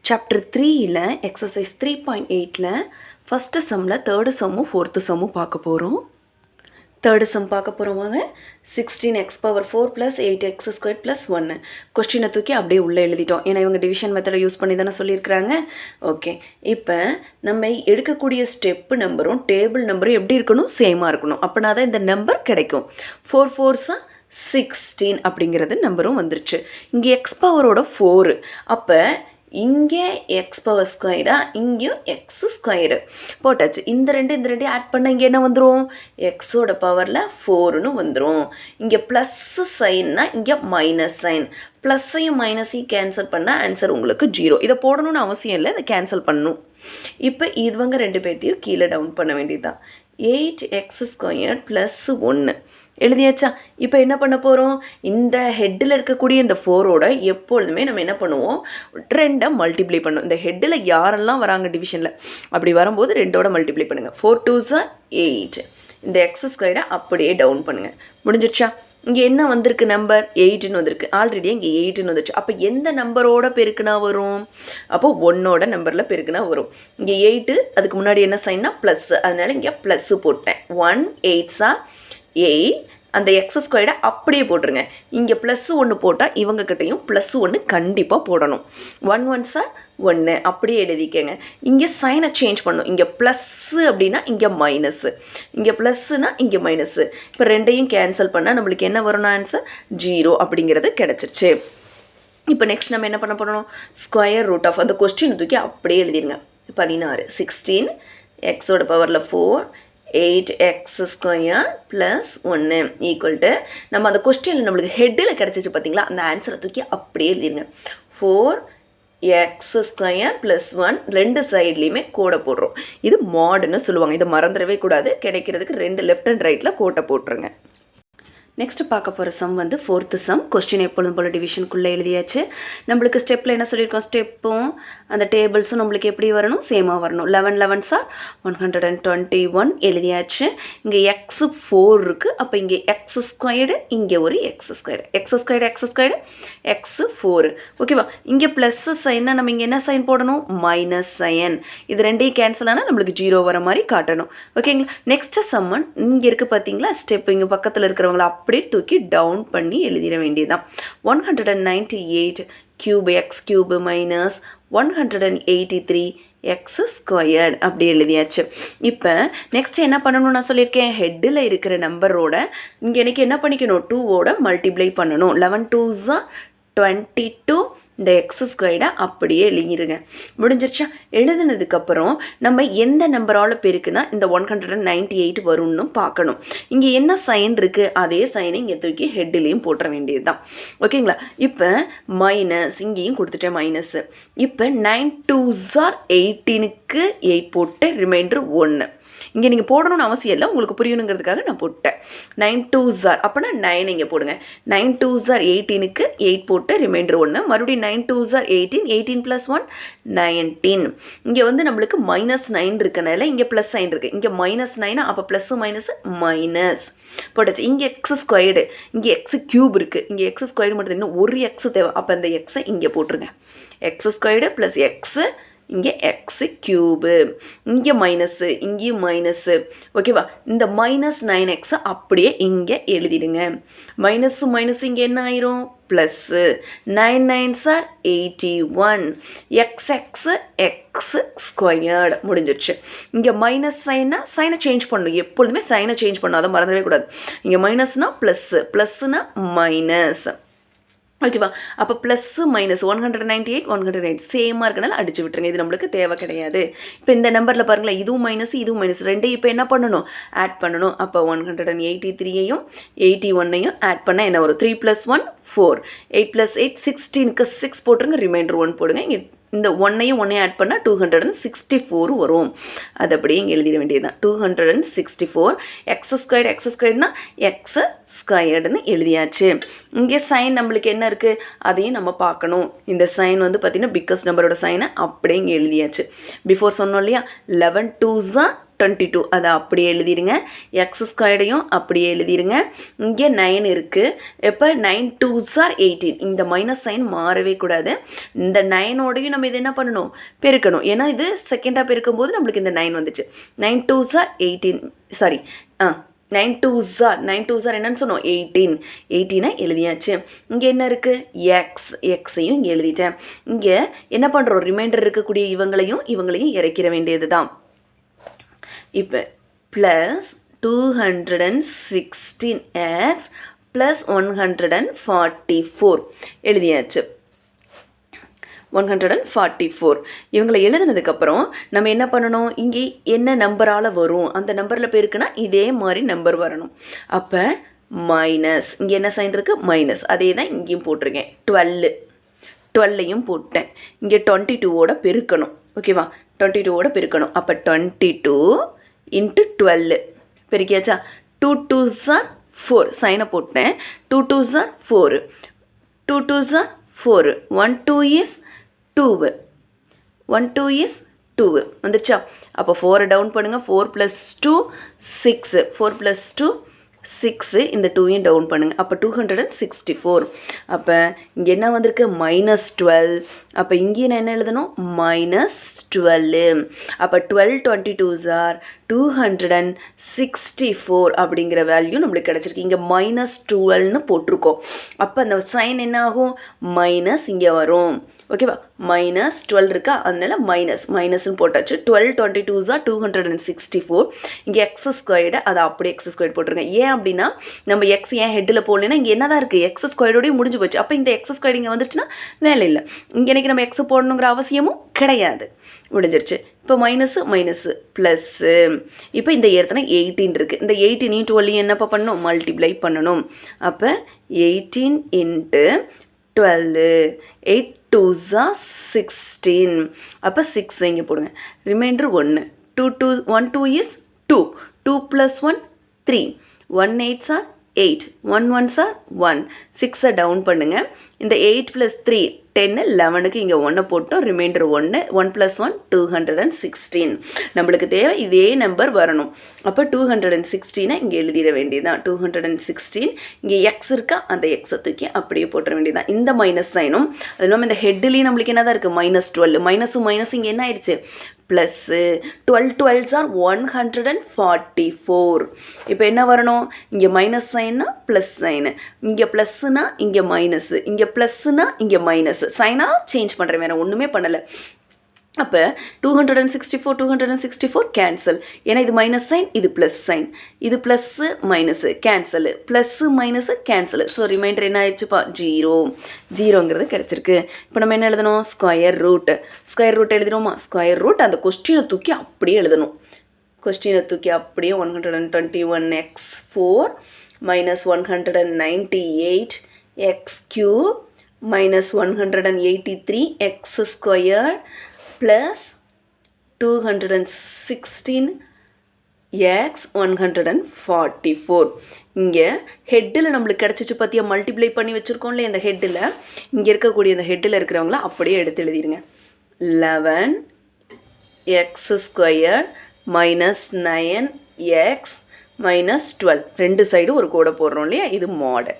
Chapter 3ல் exercise 3.8ல் first சம்மில் தேர்டு சம்மும் ஃபோர்த்து சம்மும் பார்க்க போகிறோம். தேர்டு சம் பார்க்க போகிறோம் வாங்க. 16x⁴ + 8x² + 1 கொஸ்டினை தூக்கி அப்படியே உள்ளே எழுதிட்டோம். ஏன்னா இவங்க டிவிஷன் மெத்தடை யூஸ் பண்ணி தானே சொல்லியிருக்கிறாங்க. ஓகே, இப்போ நம்ம எடுக்கக்கூடிய ஸ்டெப்பு நம்பரும் டேபிள் நம்பரும் எப்படி இருக்கணும்? சேமாக இருக்கணும். அப்படின்னா தான் இந்த நம்பர் கிடைக்கும். 4 4s 16 அப்படிங்கிறது நம்பரும் வந்துருச்சு. இங்கே x⁴ஓட 4, அப்போ இங்கே x⁴, இங்கேயும் x² போட்டாச்சு. இந்த ரெண்டையும் ஆட் பண்ண இங்கே என்ன வந்துடும்? எக்ஸோட பவரில் 4ன்னு வந்துடும். இங்கே ப்ளஸ் சைன்னா இங்கே மைனஸ் சைன். ப்ளஸ்ஸையும் மைனஸையும் கேன்சல் பண்ணால் ஆன்சர் உங்களுக்கு 0. இதை போடணும்னு அவசியம் இல்லை, இதை கேன்சல் பண்ணணும். இப்போ இவங்க ரெண்டு பேர்த்தையும் கீழே டவுன் பண்ண வேண்டியதுதான். 8x² + 1 எழுதியாச்சா? இப்போ என்ன பண்ண போகிறோம்? இந்த ஹெட்டில் இருக்கக்கூடிய இந்த 4ஓட எப்பொழுதுமே நம்ம என்ன பண்ணுவோம்? 2 மல்டிப்ளை பண்ணுவோம். இந்த ஹெட்டில் யாரெல்லாம் வராங்க டிவிஷனில், அப்படி வரும்போது 2ஓட மல்டிப்ளை பண்ணுங்கள். 4 2s 8. இந்த x² அப்படியே டவுன் பண்ணுங்கள். முடிஞ்சிடுச்சா? இங்கே என்ன வந்திருக்கு? நம்பர் 8ன்னு வந்திருக்கு. ஆல்ரெடி இங்கே 8ன்னு வந்துருச்சு. அப்போ எந்த நம்பரோட பெருக்குனா வரும்? அப்போ 1ஓட நம்பரில் பெருக்குனா வரும். இங்கே 8, அதுக்கு முன்னாடி என்ன சைன்னா ப்ளஸ், அதனால் இங்கே ப்ளஸ்ஸு போட்டேன். 1 8s 8. அந்த x² அப்படியே போட்டுருங்க. இங்கே +1 போட்டால் இவங்கக்கிட்டையும் +1 கண்டிப்பாக போடணும். 1 1s 1 அப்படியே எழுதிக்கங்க. இங்கே சைனை சேஞ்ச் பண்ணணும். இங்கே ப்ளஸ்ஸு அப்படின்னா இங்கே மைனஸ்ஸு, இங்கே ப்ளஸ்ஸுனா இங்கே மைனஸ்ஸு. இப்போ ரெண்டையும் கேன்சல் பண்ணால் நம்மளுக்கு என்ன வரணும்? ஆன்சர் 0 அப்படிங்கிறது கிடச்சிருச்சு. இப்போ நெக்ஸ்ட் நம்ம என்ன பண்ண போகிறோம்? √, அந்த கொஸ்டின் தூக்கி அப்படியே எழுதிடுங்க. 16 16 எக்ஸோட பவரில் 4 8x² + 1 ஈக்குவல் நம்ம அந்த கொஸ்டினில் நம்மளுக்கு ஹெட்டில் கிடச்சிச்சு பார்த்தீங்களா? அந்த ஆன்சரை தூக்கி அப்படியே எழுதிருங்க. 4x² + 1 ரெண்டு சைட்லேயுமே கோடை போடுறோம். இது மாடுன்னு சொல்லுவாங்க. இதை மறந்துடவே கூடாது. கிடைக்கிறதுக்கு 2 லெஃப்ட் அண்ட் ரைட்டில் கோட்டை போட்டுருங்க. நெக்ஸ்ட் பார்க்க போகிற சம் வந்து ஃபோர்த்து சம். கொஸ்டின் எப்பொழுதும் போல் டிவிஷனுக்குள்ளே எழுதியாச்சு. நம்மளுக்கு ஸ்டெப்பில் என்ன சொல்லியிருக்கோம்? ஸ்டெப்பும் அந்த டேபிள்ஸும் நம்மளுக்கு எப்படி வரணும்? சேமாக வரணும். 11 11s 121 எழுதியாச்சு. இங்கே x4 இருக்குது. அப்போ இங்கே x², இங்கே ஒரு x², x4. ஓகேவா? இங்கே ப்ளஸ் சைன்னா நம்ம இங்கே என்ன சைன் போடணும்? Minus sign. இது ரெண்டையும் கேன்சல் ஆனால் நம்மளுக்கு 0 வர மாதிரி காட்டணும். ஓகேங்களா? நெக்ஸ்ட்டு சம்மன் இங்கே இருக்குது பார்த்தீங்களா? ஸ்டெப் இங்கே பக்கத்தில் இருக்கிறவங்கள அப்படியே தூக்கி டவுன் பண்ணி எழுதிட வேண்டியதுதான். 198³ x³ மைனஸ் 183 x² அப்படி எழுதியாச்சு. இப்போ நெக்ஸ்ட் என்ன பண்ணணும்னு நான் சொல்லியிருக்கேன்? ஹெட்டில் இருக்கிற நம்பரோட இங்கே எனக்கு என்ன பண்ணிக்கணும்? 2ஓட மல்டிப்ளை பண்ணணும். 11 2s 22. இந்த x² அப்படியே எழுதிருங்க. முடிஞ்சிருச்சா? எழுதுனதுக்கப்புறம் நம்ம எந்த நம்பரால் பெருக்குனா இந்த 198 வரும்னு பார்க்கணும். இங்கே என்ன சைன் இருக்குது? அதே சைனை இங்கே தூக்கி ஹெட்டிலையும் போட்டுற வேண்டியது தான். ஓகேங்களா? இப்போ மைனஸ் இங்கேயும் கொடுத்துட்டேன் மைனஸ்ஸு. இப்போ 9 2s 18க்கு 8 போட்டு ரிமைண்டர் 1. இங்கே நீங்கள் போடணும்னு அவசியம் இல்லை, உங்களுக்கு புரியணுங்கிறதுக்காக நான் போட்டேன். 9 2s அப்போனா 9 இங்கே போடுங்க. 9 2s 18க்கு 8 போட்டு ரிமைண்டர் 1. மறுபடியும் 9 2s 18, 18 + 1 19. இங்கே வந்து நம்மளுக்கு -9 இருக்கனால இங்கே ப்ளஸ் சைன் இருக்குது. இங்கே -9 அப்போ ப்ளஸ்ஸு மைனஸ் மைனஸ் போட்டாச்சு. இங்கே x², இங்கே x³ இருக்குது. இங்கே x² மட்டும் இன்னும் ஒரு x தேவை. அப்போ அந்த எக்ஸை இங்கே போட்டுருங்க. x² + x, இங்கே x³, இங்கே மைனஸ்ஸு, இங்கேயும் மைனஸ்ஸு. ஓகேவா? இந்த -9x அப்படியே இங்கே எழுதிடுங்க. மைனஸ்ஸு மைனஸ் இங்கே என்ன ஆயிரும்? ப்ளஸ்ஸு. 9 9s 81 x² முடிஞ்சிடுச்சு. இங்கே மைனஸ் சைனா சைனை சேஞ்ச் பண்ணணும். எப்பொழுதுமே சைனை சேஞ்ச் பண்ணணும், அதை மறந்துடவே கூடாது. இங்கே மைனஸ்னால் ப்ளஸ்ஸு, ப்ளஸ்ஸுனா மைனஸ். ஓகேவா? அப்போ ப்ளஸ்ஸு மைனஸ் 198 108 சேமாக இருக்கனால அடிச்சு விட்டுருங்க. இது நம்மளுக்கு தேவை கிடையாது. இப்போ இந்த நம்பரில் பாருங்களேன், இதுவும் மைனஸ் இதுவும் மைனஸ், ரெண்டையும் இப்போ என்ன பண்ணணும்? ஆட் பண்ணணும். அப்போ 183ஐயும் 81ஐயும் ஆட் பண்ணால் என்ன வரும்? 3 + 1 4, 8 + 8 16க்கு 6 போட்டுருங்க. ரிமைண்டர் 1 போடுங்க. இங்கே இந்த 1ஐயும் ஆட் பண்ணால் 264 வரும். அது அப்படியே இங்கே எழுதிட வேண்டியது தான். 264 x²னா x² எழுதியாச்சு. இங்கே சைன் நம்மளுக்கு என்ன இருக்குது? அதையும் நம்ம பார்க்கணும். இந்த சைன் வந்து பார்த்திங்கன்னா பிக்கஸ்ட் நம்பரோட சைனை அப்படியே இங்கே எழுதியாச்சு. பிஃபோர் சொன்னோம் இல்லையா? 11 2s 22 அதை அப்படியே எழுதிடுங்க. எக்ஸ் ஸ்கொயர்டையும் அப்படியே எழுதிடுங்க. இங்கே 9 இருக்குது. இப்போ 9 2s are 18. இந்த மைனஸ் சைன் மாறவே கூடாது. இந்த 9ஓடையும் நம்ம இது என்ன பண்ணணும், பெருக்கணும். ஏன்னா இது செகண்டாக பெருக்கும்போது நம்மளுக்கு இந்த 9 வந்துச்சு. 9 2s are 18, sorry 9 2s are என்னன்னு சொன்னோம், 18 எழுதியாச்சு. இங்கே என்ன இருக்குது, எக்ஸையும் இங்கே எழுதிட்டேன். இங்கே என்ன பண்ணுறோம், ரிமைண்டர் இருக்கக்கூடிய இவங்களையும் இறக்கிற வேண்டியது தான். இப்போ ப்ளஸ் 216x ப்ளஸ் 144 எழுதியாச்சு. 144 இவங்களை எழுதுனதுக்கப்புறம் நம்ம என்ன பண்ணணும், இங்கே என்ன நம்பரால் வரும், அந்த நம்பரில் பெருக்குன்னா இதே மாதிரி நம்பர் வரணும். அப்போ மைனஸ், இங்கே என்ன சைன் இருக்குது, மைனஸ். அதே தான் இங்கேயும் போட்டிருக்கேன். 12ஐயும் போட்டேன். இங்கே 22ஓட பெருக்கணும். ஓகேவா, 22ஓட பெருக்கணும். அப்போ 22 × 12 பெருக்கியாச்சா. 2 2s are 4 சைனை போட்டேன். 2 2s are 4, 2 2s are 4, 1 2 is 2, 1 2 is 2 வந்துச்சா. அப்போ 4 டவுன் பண்ணுங்கள். 4 + 2 6, 4 + 2 6, இந்த 2ஐயும் டவுன் பண்ணுங்கள். அப்போ 264. அப்போ இங்கே என்ன வந்திருக்கு, -12. அப்போ இங்கேயும் நான் என்ன எழுதணும், -12. அப்போ 12 22s are 264 அப்படிங்கிற வேல்யூ நம்மளுக்கு கிடச்சிருக்கு. இங்கே -12ன்னு போட்டிருக்கோம். அப்போ அந்த சைன் என்ன ஆகும், மைனஸ் இங்கே வரும். ஓகேவா, -12 இருக்கா, அதனால மைனஸ்ன்னு போட்டாச்சு. 12 22s are 264. இங்கே எக்ஸ் ஸ்கொயர்டு, அதை அப்படியே எக்ஸ் ஸ்கொயர்டு போட்டிருங்க. ஏன் அப்படின்னா நம்ம எக்ஸ் ஏன் ஹெட்டில் போடலைன்னா இங்கே என்ன தான் இருக்குது, எக்ஸ் ஸ்கொயர்டோடய முடிஞ்சு போச்சு. அப்போ இந்த எக்ஸ் ஸ்கொயர்டு இங்கே வந்துருச்சுன்னா வேலை இல்லை. இங்கே எனக்கு நம்ம எக்ஸ் போடணுங்கிற அவசியமும் கிடையாது, முடிஞ்சிருச்சு. இப்போ மைனஸு ப்ளஸ்ஸு. இப்போ இந்த இடத்துல 18 இருக்குது. இந்த 18ஐயும் 12ஐயும் என்னப்பா பண்ணணும், மல்டிப்ளை பண்ணணும். அப்போ 18 × 12, 8 2s are 16. அப்போ 6 இங்கே போடுங்க. Reminder 1, 1 2 is 2, 2 + 1 3, 1 8s are 8, 1 1s are 1, 6 down பண்ணுங்கள். இந்த 8 + 3 10, 11க்கு இங்கே 1 போட்டோம். ரிமைண்டர் 1, 1 + 1 216. நம்மளுக்கு தேவை இதே நம்பர் வரணும். அப்போ 216 இங்கே எழுதிட வேண்டியதுதான். 216 இங்கே எக்ஸ் இருக்கா, அந்த எக்ஸை தூக்கி அப்படியே போட்டுற வேண்டியதுதான். இந்த மைனஸ் சைனும் அது இல்லாமல் இந்த ஹெட்லேயும் நம்மளுக்கு என்ன தான் இருக்குது, -12. மைனஸும் இங்கே என்ன ஆயிடுச்சு, ப்ளஸ்ஸு. 12 12s are 144. இப்போ என்ன வரணும், இங்கே மைனஸ் சைன்னா ப்ளஸ் சைனு, இங்கே ப்ளஸ்ஸுனா இங்கே மைனஸு, இங்கே ப்ளஸ்ஸுனா இங்கே மைனஸு. சைனாக சேஞ்ச் பண்ணுறேன், வேறு ஒன்றுமே பண்ணலை. அப்போ 264 கேன்சல். ஏன்னா இது மைனஸ் சைன், இது ப்ளஸ் சைன், இது plus minus cancel, plus minus cancel. So remainder என்ன ஆயிடுச்சுப்பா, 0ங்கிறது கிடச்சிருக்கு. இப்போ நம்ம என்ன எழுதணும், ஸ்கொயர் ரூட் எழுதிடுவோமா. ஸ்கொயர் ரூட் அந்த கொஸ்டினை தூக்கி அப்படியே எழுதணும். 121x4 -198x³ -183x² + 216x 144. இங்கே ஹெட்டில் நம்மளுக்கு கிடச்சிச்சு பார்த்தியா, மல்டிப்ளை பண்ணி வச்சுருக்கோம்ல இந்த ஹெட்டில். இங்கே இருக்கக்கூடிய இந்த ஹெட்டில் இருக்கிறவங்கள அப்படியே எடுத்து எழுதிடுங்க. 11x² -9x -12 ரெண்டு சைடு ஒரு கோடை போடுறோம் இல்லையா, இது மாடு.